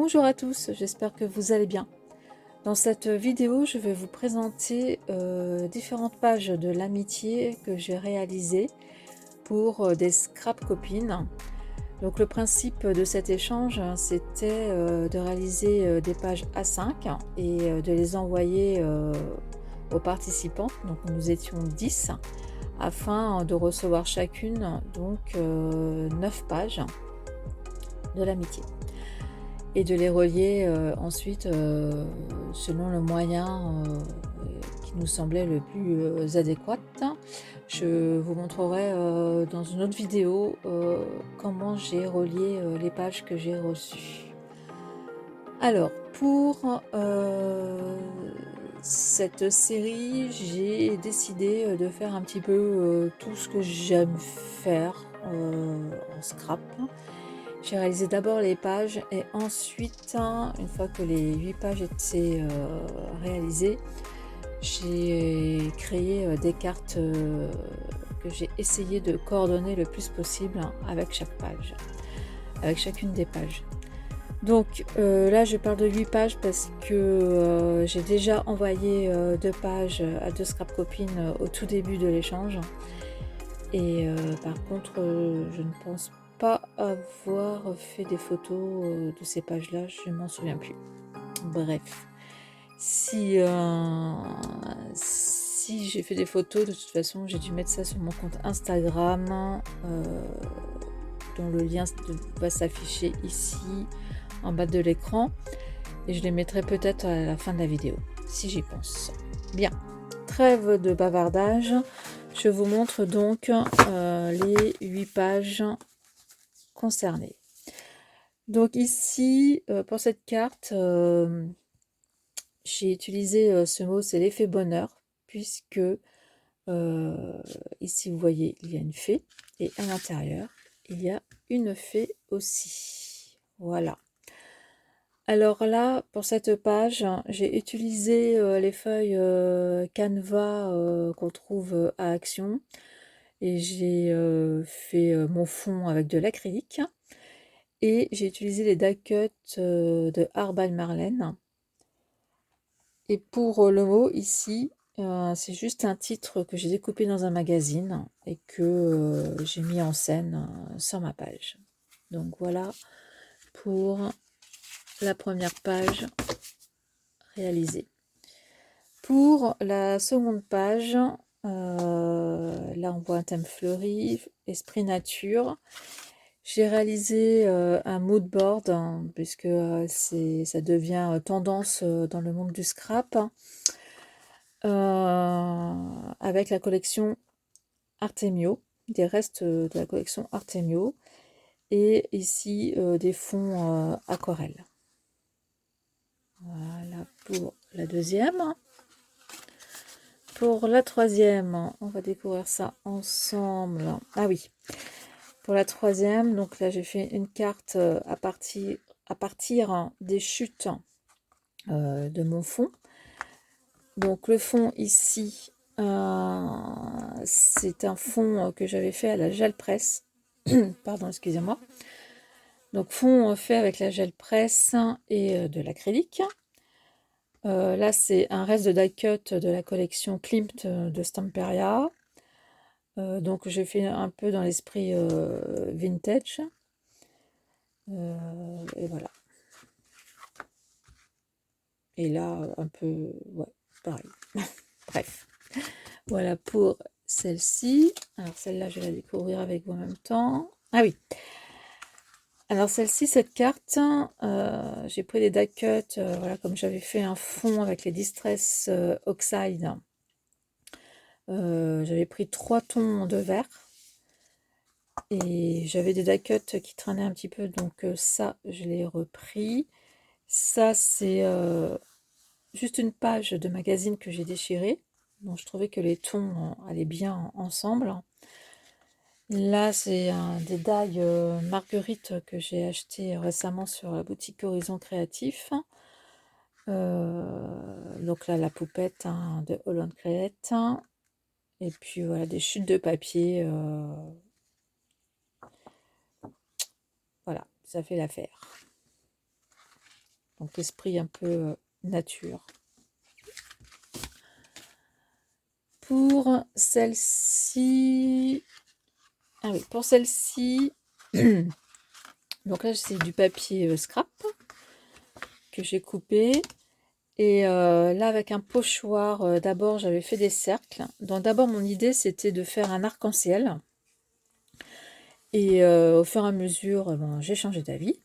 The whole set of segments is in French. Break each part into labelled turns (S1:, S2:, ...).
S1: Bonjour à tous, j'espère que vous allez bien. Dans cette vidéo, je vais vous présenter différentes pages de l'amitié que j'ai réalisées pour des scrap copines. Donc le principe de cet échange, c'était de réaliser des pages A5 et de les envoyer aux participants. Donc nous étions 10 afin de recevoir chacune donc 9 pages de l'amitié et de les relier ensuite selon le moyen qui nous semblait le plus adéquat. Je vous montrerai dans une autre vidéo comment j'ai relié les pages que j'ai reçues. Alors, pour cette série, j'ai décidé de faire un petit peu tout ce que j'aime faire en scrap. J'ai réalisé d'abord les pages et ensuite, une fois que les 8 pages étaient réalisées, j'ai créé des cartes que j'ai essayé de coordonner le plus possible avec chaque page, avec chacune des pages. Donc là je parle de 8 pages parce que j'ai déjà envoyé 2 pages à 2 scrap copines au tout début de l'échange. Et par contre je ne pense pas avoir fait des photos de ces pages-là, je ne m'en souviens plus. Bref, si j'ai fait des photos, de toute façon, j'ai dû mettre ça sur mon compte Instagram, dont le lien va s'afficher ici, en bas de l'écran. Et je les mettrai peut-être à la fin de la vidéo, si j'y pense. Bien, trêve de bavardage. Je vous montre donc les 8 pages concernées. Donc ici, pour cette carte, j'ai utilisé ce mot, c'est l'effet bonheur, puisque ici vous voyez, il y a une fée, et à l'intérieur, il y a une fée aussi. Voilà. Alors là, pour cette page, j'ai utilisé les feuilles Canva qu'on trouve à Action, et j'ai fait mon fond avec de l'acrylique, et j'ai utilisé les die cuts de Art by Marlène. Et pour le mot ici, c'est juste un titre que j'ai découpé dans un magazine et que j'ai mis en scène sur ma page. Donc voilà pour la première page réalisée. Pour la seconde page, là on voit un thème fleuri, esprit nature. J'ai réalisé un mood board, puisque ça devient tendance dans le monde du scrap. Avec la collection Artemio, des restes de la collection Artemio, et ici des fonds aquarelles. Voilà pour la deuxième. Pour la troisième, on va découvrir ça ensemble. Ah oui, pour la troisième, donc là j'ai fait une carte à partir des chutes de mon fond. Donc le fond ici, c'est un fond que j'avais fait à la gel presse. Pardon, excusez-moi. Donc fond fait avec la gel presse et de l'acrylique. Là c'est un reste de die cut de la collection Klimt de Stamperia. Donc j'ai fait un peu dans l'esprit vintage. Et voilà. Et là un peu, ouais, pareil. Bref. Voilà pour celle-ci. Alors celle-là, je vais la découvrir avec vous en même temps. Ah oui. Alors celle-ci, cette carte, j'ai pris des die cuts, voilà, comme j'avais fait un fond avec les Distress Oxide. J'avais pris 3 tons de vert. Et j'avais des die cuts qui traînaient un petit peu, donc ça, je l'ai repris. Ça, c'est juste une page de magazine que j'ai déchirée. Donc je trouvais que les tons allaient bien ensemble. Là, c'est des die Marguerite que j'ai acheté récemment sur la boutique Horizon Créatif. Donc là, la poupette de Holland Create. Et puis voilà, des chutes de papier. Voilà, ça fait l'affaire. donc l'esprit un peu nature. Pour celle-ci, ah oui, pour celle-ci, donc là c'est du papier scrap que j'ai coupé. Et là, avec un pochoir, d'abord, j'avais fait des cercles. Donc d'abord, mon idée, c'était de faire un arc-en-ciel. Et au fur et à mesure, ben, j'ai changé d'avis.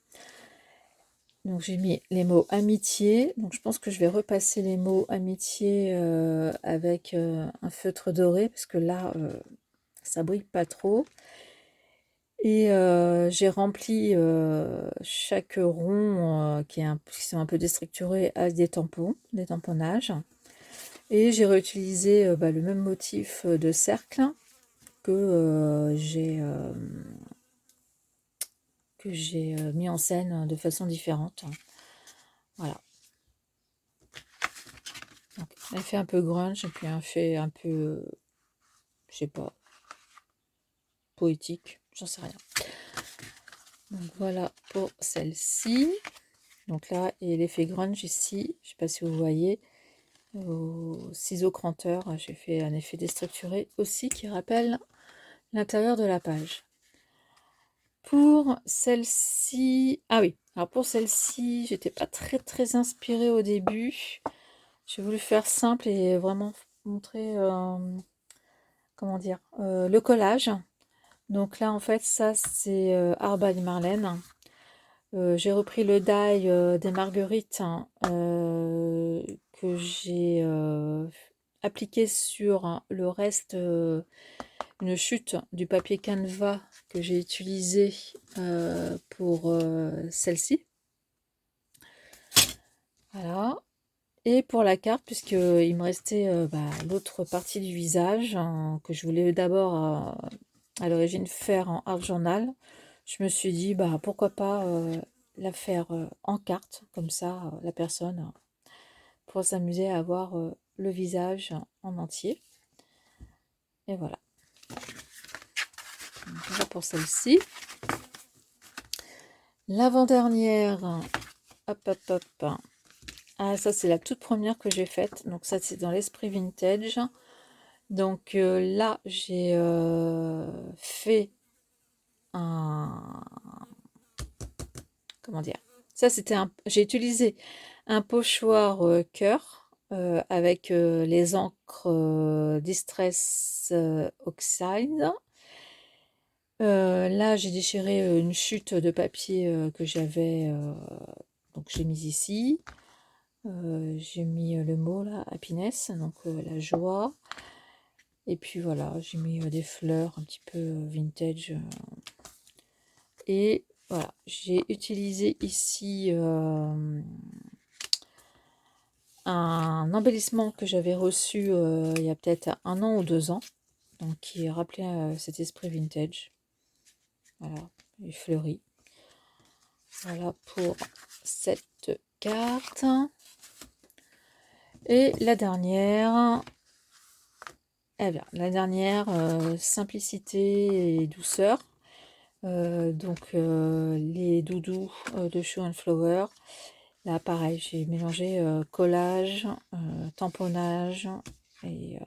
S1: Donc j'ai mis les mots amitié. Donc je pense que je vais repasser les mots amitié avec un feutre doré, parce que là, ça brille pas trop. Et j'ai rempli chaque rond qui sont un peu déstructurés avec des tampons, des tamponnages. Et j'ai réutilisé le même motif de cercle que j'ai mis en scène de façon différente. Voilà. Donc, elle fait un peu grunge et puis elle fait un peu, je sais pas, poétique, j'en sais rien. Donc voilà pour celle-ci. Donc là, et l'effet grunge ici, je sais pas si vous voyez, au ciseau cranteur, j'ai fait un effet déstructuré aussi qui rappelle l'intérieur de la page. Pour celle-ci, ah oui, alors pour celle-ci, j'étais pas très inspirée au début. J'ai voulu faire simple et vraiment montrer, comment dire, le collage. Donc là, en fait, ça, c'est Art by Marlène. J'ai repris le die des marguerites que j'ai appliqué sur le reste, une chute du papier canevas que j'ai utilisé pour celle-ci. Voilà. Et pour la carte, puisqu'il me restait l'autre partie du visage que je voulais d'abord à l'origine faire en art journal, je me suis dit pourquoi pas la faire en carte, comme ça la personne pourra s'amuser à voir le visage en entier. Et voilà. Donc, voilà pour celle-ci. L'avant-dernière, hop. Ah, ça c'est la toute première que j'ai faite. Donc ça c'est dans l'esprit vintage. Donc là j'ai fait un... Comment dire? Ça c'était un... J'ai utilisé un pochoir cœur avec les encres Distress Oxide. Là j'ai déchiré une chute de papier que j'avais, donc j'ai mis ici. J'ai mis le mot là, happiness, donc la joie. Et puis voilà, j'ai mis des fleurs un petit peu vintage. Et voilà, j'ai utilisé ici un embellissement que j'avais reçu il y a peut-être 1 an ou 2 ans, donc qui rappelait cet esprit vintage. Voilà, les fleuris. Voilà pour cette carte. Et la dernière, eh bien, la dernière, simplicité et douceur. Donc les doudous de Show and Flower. Là pareil, j'ai mélangé collage, tamponnage et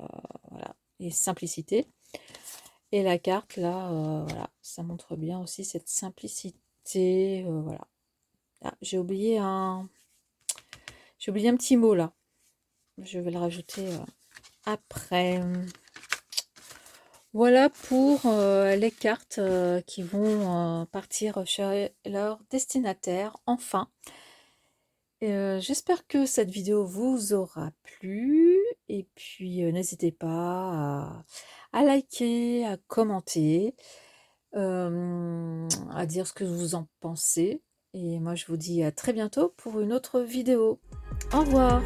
S1: voilà, et simplicité. Et la carte là, voilà, ça montre bien aussi cette simplicité. Voilà. Ah, j'ai oublié un petit mot là. Je vais le rajouter après. Voilà pour les cartes qui vont partir chez leur destinataire, enfin. J'espère que cette vidéo vous aura plu. Et puis, n'hésitez pas à liker, à commenter, à dire ce que vous en pensez. Et moi, je vous dis à très bientôt pour une autre vidéo. Au revoir!